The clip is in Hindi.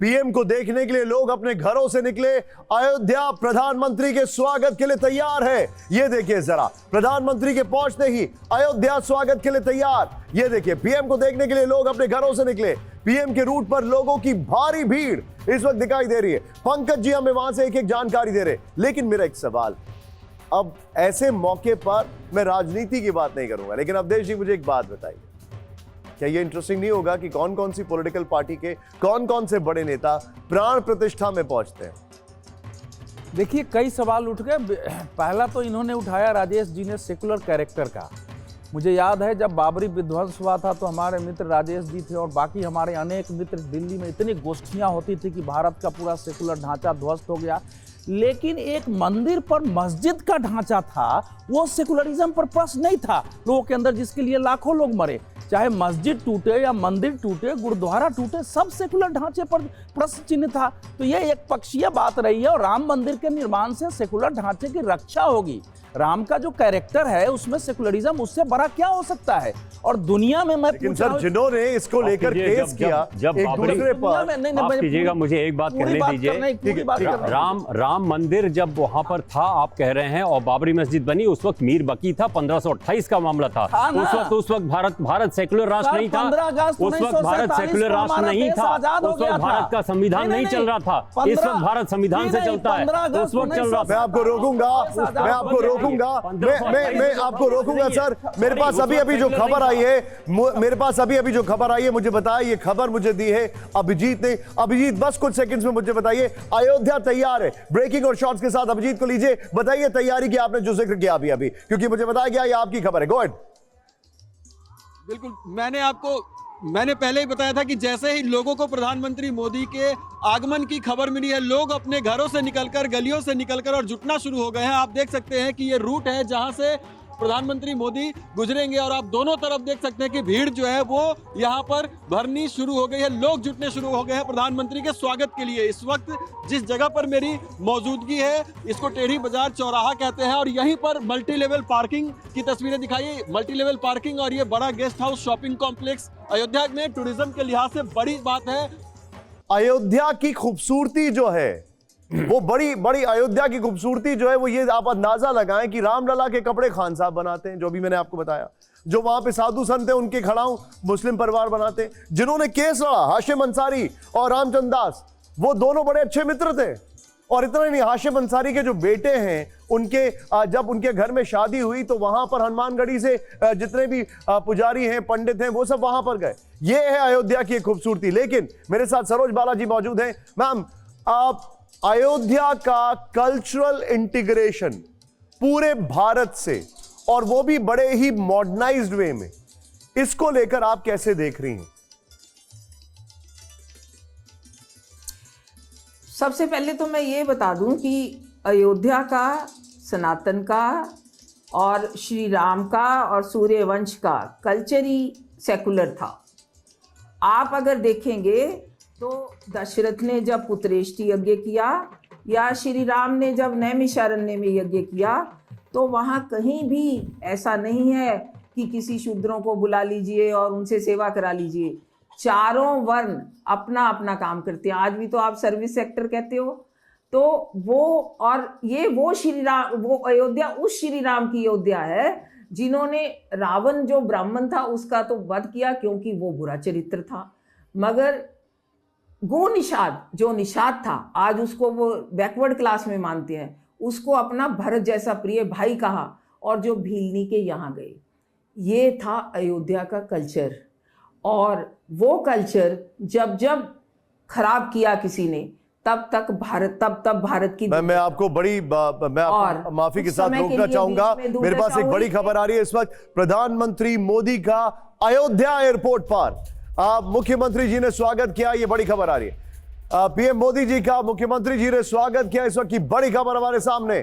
पीएम को देखने के लिए लोग अपने घरों से निकले। अयोध्या प्रधानमंत्री के स्वागत के लिए तैयार है। ये देखिए जरा, प्रधानमंत्री के पहुंचते ही अयोध्या स्वागत के लिए तैयार। ये देखिए, पीएम को देखने के लिए लोग अपने घरों से निकले। पीएम के रूट पर लोगों की भारी भीड़ इस वक्त दिखाई दे रही है। पंकज जी हमें वहां से एक एक जानकारी दे रहे। लेकिन मेरा एक सवाल, अब ऐसे मौके पर मैं राजनीति की बात नहीं करूंगा, लेकिन अवधेश जी मुझे एक बात बताइए, क्या ये इंटरेस्टिंग नहीं होगा कि कौन कौन सी पॉलिटिकल पार्टी के कौन कौन से बड़े नेता प्राण प्रतिष्ठा में पहुंचते हैं? देखिए, कई सवाल उठ गए। पहला तो इन्होंने उठाया राजेश जी ने सेकुलर कैरेक्टर का। मुझे याद है जब बाबरी विध्वंस हुआ था तो हमारे मित्र राजेश जी थे और बाकी हमारे अनेक मित्र दिल्ली में इतनी गोष्ठियां होती थी कि भारत का पूरा सेकुलर ढांचा ध्वस्त हो गया। लेकिन एक मंदिर पर मस्जिद का ढांचा था, वो सेकुलरिज्म पर प्रश्न नहीं था लोगों के अंदर, जिसके लिए लाखों लोग मरे। चाहे मस्जिद टूटे या मंदिर टूटे, गुरुद्वारा टूटे, सब सेकुलर ढांचे पर प्रश्न चिन्ह था। तो ये एक पक्षीय बात रही है और राम मंदिर के निर्माण से सेकुलर ढांचे की रक्षा होगी। राम का जो कैरेक्टर है उसमें सेकुलरिज्म उससे बड़ा क्या हो सकता है? और दुनिया में मैं लेकिन सर, जिन्होंने इसको लेकर केस किया जब एक दूसरे पर, माफ कीजिएगा, मुझे एक बात कहने दीजिए। राम मंदिर जब वहां पर था, आप कह रहे हैं, और बाबरी मस्जिद बनी, उस वक्त मीर बकी था, 1528 का मामला था। उस वक्त भारत सेकुलर राष्ट्र नहीं था। उस वक्त भारत सेकुलर राष्ट्र नहीं था। उस वक्त भारत का संविधान नहीं चल रहा था। इस वक्त भारत संविधान से चलता है। उस वक्त चल रहा था। मैं आपको रोकूंगा, मैं आपको रोकूंगा, मैं आपको रोकूंगा सर। मेरे पास अभी जो खबर आई है, मेरे पास अभी जो खबर आई है, मुझे बताया, ये खबर मुझे दी है अभिजीत ने। अभिजीत, बस कुछ सेकंड्स में मुझे बताइए, अयोध्या तैयार है। ब्रेकिंग और शॉर्ट्स के साथ अभिजीत को लीजिए, बताइए तैयारी की आपने जो जिक्र किया अभी, क्योंकि मुझे बताया गया ये आपकी खबर है। Go ahead. बिल्कुल, मैंने पहले ही बताया था कि जैसे ही लोगों को प्रधानमंत्री मोदी के आगमन की खबर मिली है, लोग अपने घरों से निकलकर, गलियों से निकलकर और जुटना शुरू हो गए हैं। आप देख सकते हैं कि ये रूट है जहां से प्रधानमंत्री मोदी गुजरेंगे और आप दोनों तरफ देख सकते हैं कि भीड़ जो है वो यहाँ पर भरनी शुरू हो गई है। लोग जुटने शुरू हो गए हैं प्रधानमंत्री के स्वागत के लिए। इस वक्त जिस जगह पर मेरी मौजूदगी है, इसको टेढ़ी बाजार चौराहा कहते हैं और यहीं पर मल्टी लेवल पार्किंग की तस्वीरें दिखाई। मल्टी लेवल पार्किंग और ये बड़ा guest house shopping complex Ayodhya में टूरिज्म के लिहाज से बड़ी बात है। अयोध्या की खूबसूरती जो है वो बड़ी अयोध्या की खूबसूरती जो है वो ये आप अंदाजा लगाएं कि रामलला के कपड़े खान साहब बनाते हैं, जो भी मैंने आपको बताया। जो वहां पे साधु संत है उनके खड़ाऊ मुस्लिम परिवार बनाते हैं। जिन्होंने केस लड़ा, हाशिम अंसारी और रामचंद्र दास, वो दोनों बड़े अच्छे मित्र थे। और इतना ही नहीं, हाशिम अंसारी के जो बेटे हैं, उनके जब उनके घर में शादी हुई तो वहां पर हनुमानगढ़ी से जितने भी पुजारी हैं, पंडित हैं, वो सब वहां पर गए। ये है अयोध्या की खूबसूरती। लेकिन मेरे साथ सरोज बालाजी मौजूद हैं। मैम, आप अयोध्या का कल्चरल इंटीग्रेशन पूरे भारत से, और वो भी बड़े ही मॉडर्नाइज्ड वे में, इसको लेकर आप कैसे देख रही हैं? सबसे पहले तो मैं ये बता दूं कि अयोध्या का, सनातन का और श्री राम का और सूर्यवंश का कल्चर ही सेकुलर था। आप अगर देखेंगे तो दशरथ ने जब पुत्रेष्टि यज्ञ किया या श्री राम ने जब नैमिषारण्य में यज्ञ किया, तो वहाँ कहीं भी ऐसा नहीं है कि किसी शूद्रों को बुला लीजिए और उनसे सेवा करा लीजिए। चारों वर्ण अपना अपना काम करते हैं। आज भी तो आप सर्विस सेक्टर कहते हो। तो वो, और ये वो श्री राम, वो अयोध्या उस श्री राम की अयोध्या है जिन्होंने रावण जो ब्राह्मण था उसका तो वध किया क्योंकि वो बुरा चरित्र था, मगर गो निषाद जो निषाद था, आज उसको वो बैकवर्ड क्लास में मानते हैं, उसको अपना भरत जैसा प्रिय भाई कहा और जो भीलनी के यहाँ गए। ये था अयोध्या का कल्चर। और वो कल्चर जब जब खराब किया किसी ने, तब भारत की मैं आपको माफी के साथ रोकना चाहूंगा। मेरे पास एक बड़ी खबर आ रही है इस वक्त। प्रधानमंत्री मोदी का अयोध्या एयरपोर्ट पर मुख्यमंत्री जी ने स्वागत किया। ये बड़ी खबर आ रही है। पीएम मोदी जी का मुख्यमंत्री जी ने स्वागत किया। इस वक्त की बड़ी खबर हमारे सामने।